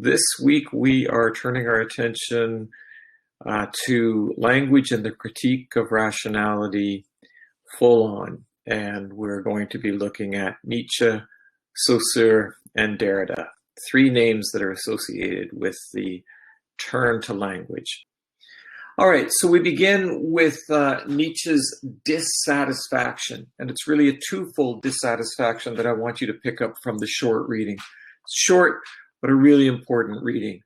This week we are turning our attention to language and the critique of rationality full on. And we're going to be looking at Nietzsche, Saussure, and Derrida, three names that are associated with the turn to language. All right, so we begin with Nietzsche's dissatisfaction, and it's really a twofold dissatisfaction that I want you to pick up from the short reading. It's short, but a really important reading.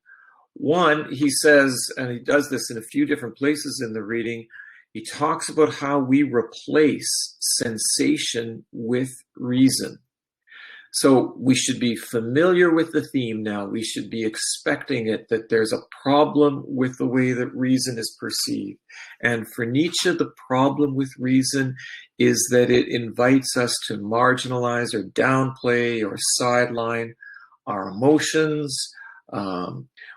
One, he says, and he does this in a few different places in the reading, he talks about how we replace sensation with reason. So we should be familiar with the theme now. We should be expecting it, that there's a problem with the way that reason is perceived. And for Nietzsche, the problem with reason is that it invites us to marginalize or downplay or sideline our emotions,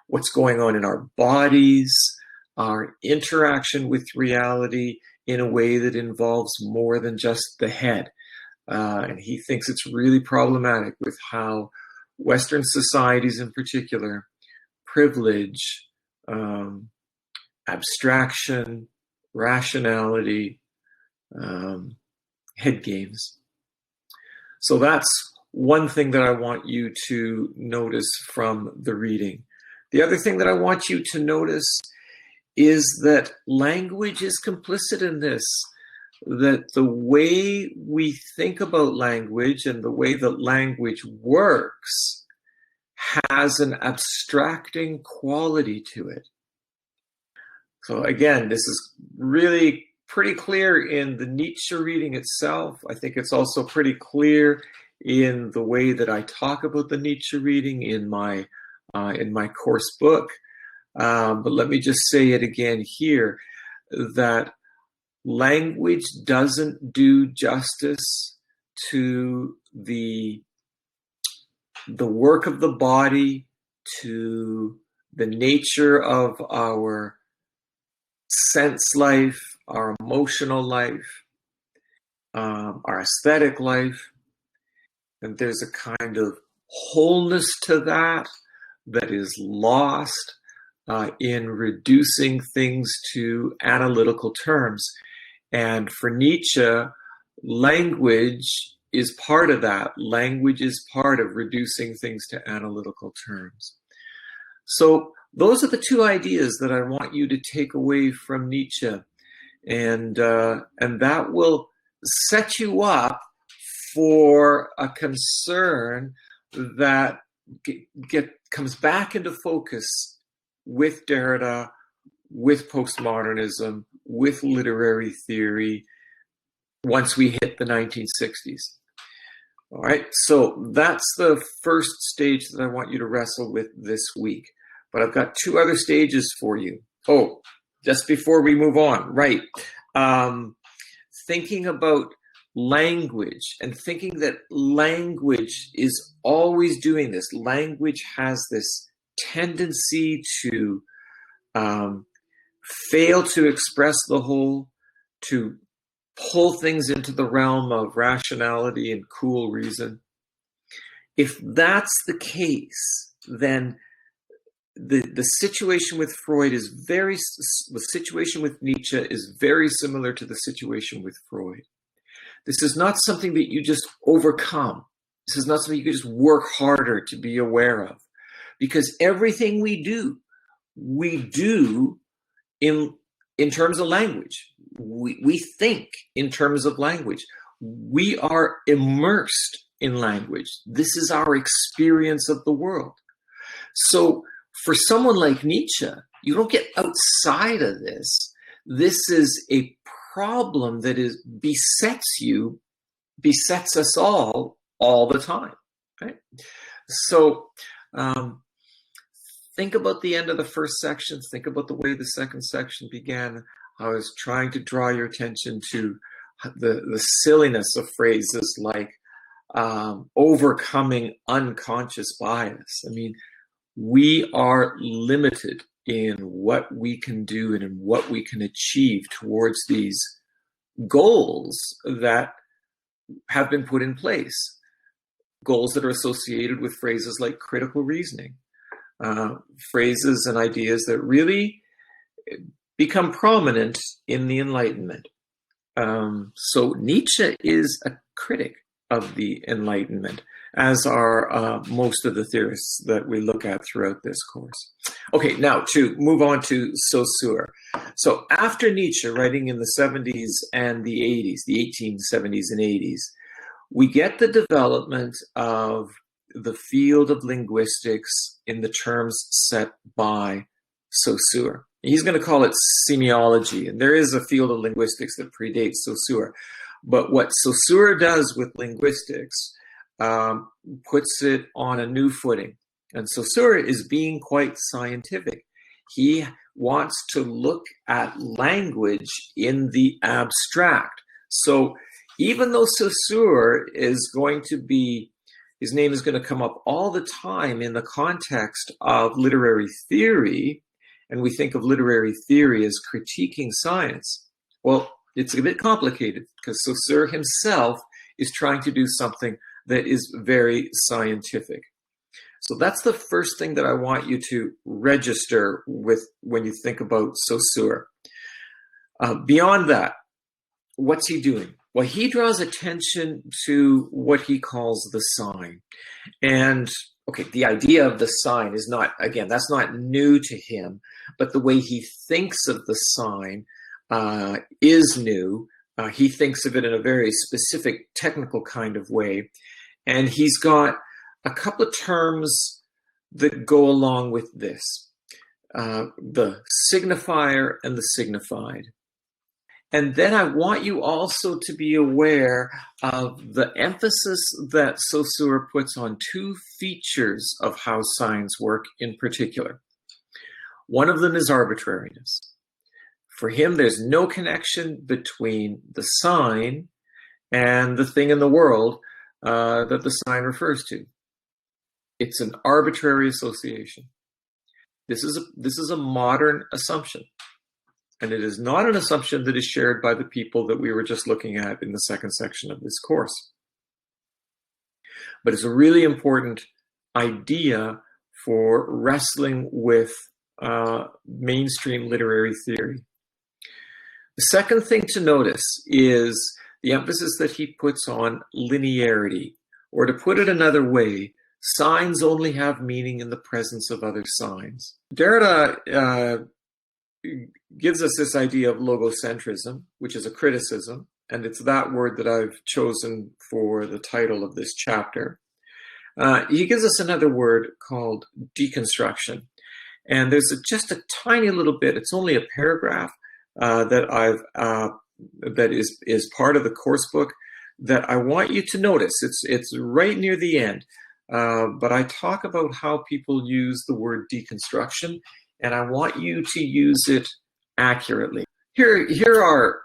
what's going on in our bodies, our interaction with reality in a way that involves more than just the head. And he thinks it's really problematic with how Western societies in particular privilege abstraction, rationality, head games. So that's one thing that I want you to notice from the reading. The other thing that I want you to notice is that language is complicit in this, that the way we think about language and the way that language works has an abstracting quality to it. So again, this is really pretty clear in the Nietzsche reading itself. I think it's also pretty clear in the way that I talk about the Nietzsche reading in my course book. But let me just say it again here, that language doesn't do justice to the work of the body, to the nature of our sense life, our emotional life, our aesthetic life. And there's a kind of wholeness to that is lost in reducing things to analytical terms. And for Nietzsche, language is part of that. Language is part of reducing things to analytical terms. So those are the two ideas that I want you to take away from Nietzsche. And that will set you up for a concern that comes back into focus with Derrida, with postmodernism, with literary theory, once we hit the 1960s. All right, so that's the first stage that I want you to wrestle with this week. But I've got two other stages for you. Oh, just before we move on, right. Thinking about language and thinking that language is always doing this. Language has this tendency to fail to express the whole, to pull things into the realm of rationality and cool reason. If that's the case, then the situation with Freud is the situation with Nietzsche is very similar to the situation with Freud. This is not something that you just overcome. This is not something you can just work harder to be aware of. Because everything we do in terms of language. We think in terms of language. We are immersed in language. This is our experience of the world. So for someone like Nietzsche, you don't get outside of this. This is a problem that besets us all the time, right? So think about the end of the first section. Think about the way the second section began. I was trying to draw your attention to the silliness of phrases like overcoming unconscious bias. I mean, we are limited in what we can do and in what we can achieve towards these goals that have been put in place. Goals that are associated with phrases like critical reasoning, phrases and ideas that really become prominent in the Enlightenment. So Nietzsche is a critic of the Enlightenment, as are most of the theorists that we look at throughout this course. Okay, now to move on to Saussure. So after Nietzsche, writing in the 70s and the 80s, the 1870s and 80s, we get the development of the field of linguistics in the terms set by Saussure. He's going to call it semiology, and there is a field of linguistics that predates Saussure. But what Saussure does with linguistics puts it on a new footing. And Saussure is being quite scientific. He wants to look at language in the abstract. So even though Saussure is going to be, his name is going to come up all the time in the context of literary theory, and we think of literary theory as critiquing science. Well, it's a bit complicated because Saussure himself is trying to do something that is very scientific. So that's the first thing that I want you to register with when you think about Saussure. Beyond that, what's he doing? Well, he draws attention to what he calls the sign. And okay, the idea of the sign is not, again, that's not new to him, but the way he thinks of the sign is new. He thinks of it in a very specific technical kind of way. And he's got a couple of terms that go along with this. The signifier and the signified. And then I want you also to be aware of the emphasis that Saussure puts on two features of how signs work in particular. One of them is arbitrariness. For him, there's no connection between the sign and the thing in the world that the sign refers to. It's an arbitrary association. This is a modern assumption. And it is not an assumption that is shared by the people that we were just looking at in the second section of this course. But it's a really important idea for wrestling with mainstream literary theory. The second thing to notice is the emphasis that he puts on linearity, or to put it another way, signs only have meaning in the presence of other signs. Derrida gives us this idea of logocentrism, which is a criticism, and it's that word that I've chosen for the title of this chapter. He gives us another word called deconstruction, and there's just a tiny little bit, it's only a paragraph that is part of the course book that I want you to notice. It's right near the end, but I talk about how people use the word deconstruction, and I want you to use it accurately. Here are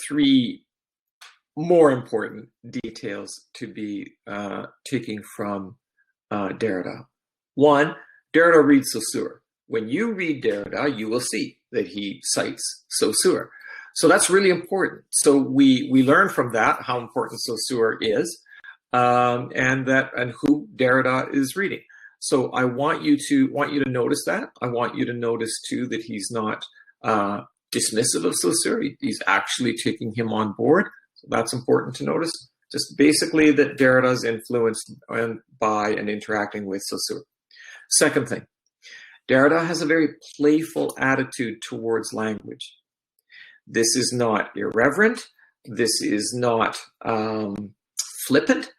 three more important details to be taking from Derrida. One, Derrida reads Saussure. When you read Derrida, you will see that he cites Saussure. So that's really important. So we learn from that how important Saussure is, and who Derrida is reading. So I want you to notice that. I want you to notice too that he's not dismissive of Saussure. He's actually taking him on board. So that's important to notice. Just basically that Derrida is influenced by and interacting with Saussure. Second thing, Derrida has a very playful attitude towards language. This is not irreverent. This is not flippant.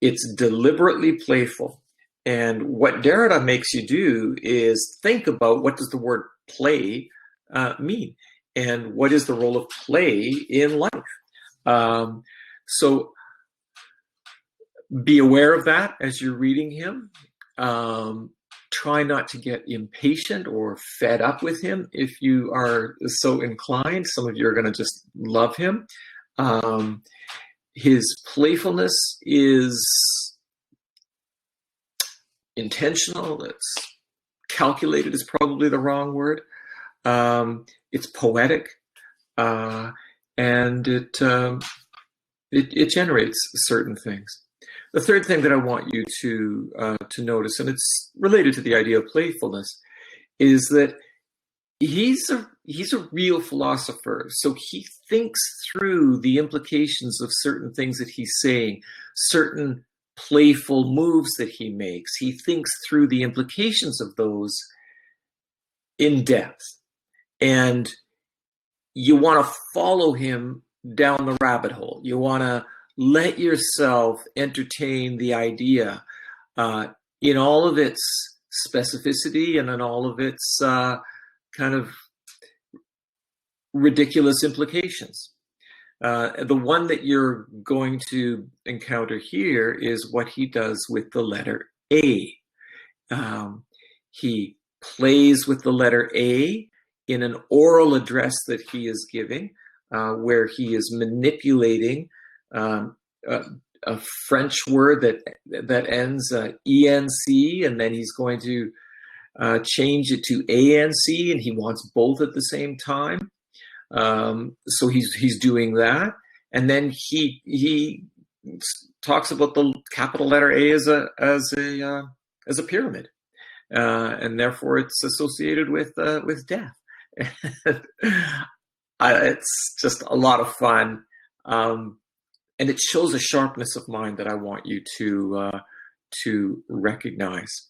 It's deliberately playful. And what Derrida makes you do is think about what does the word play mean? And what is the role of play in life? So be aware of that as you're reading him. Try not to get impatient or fed up with him if you are so inclined. Some of you are going to just love him. His playfulness is intentional. It's calculated is probably the wrong word. It's poetic, and it generates certain things. The third thing that I want you to notice, and it's related to the idea of playfulness, is that he's a real philosopher. So he thinks through the implications of certain things that he's saying, certain playful moves that he makes. He thinks through the implications of those in depth. And you want to follow him down the rabbit hole. You want to let yourself entertain the idea in all of its specificity and in all of its kind of ridiculous implications. The one that you're going to encounter here is what he does with the letter A. He plays with the letter A in an oral address that he is giving, where he is manipulating a French word that ends ENC, and then he's going to change it to ANC, and he wants both at the same time. So he's doing that, and then he talks about the capital letter A as a pyramid, and therefore it's associated with death. It's just a lot of fun, and it shows a sharpness of mind that I want you to recognize.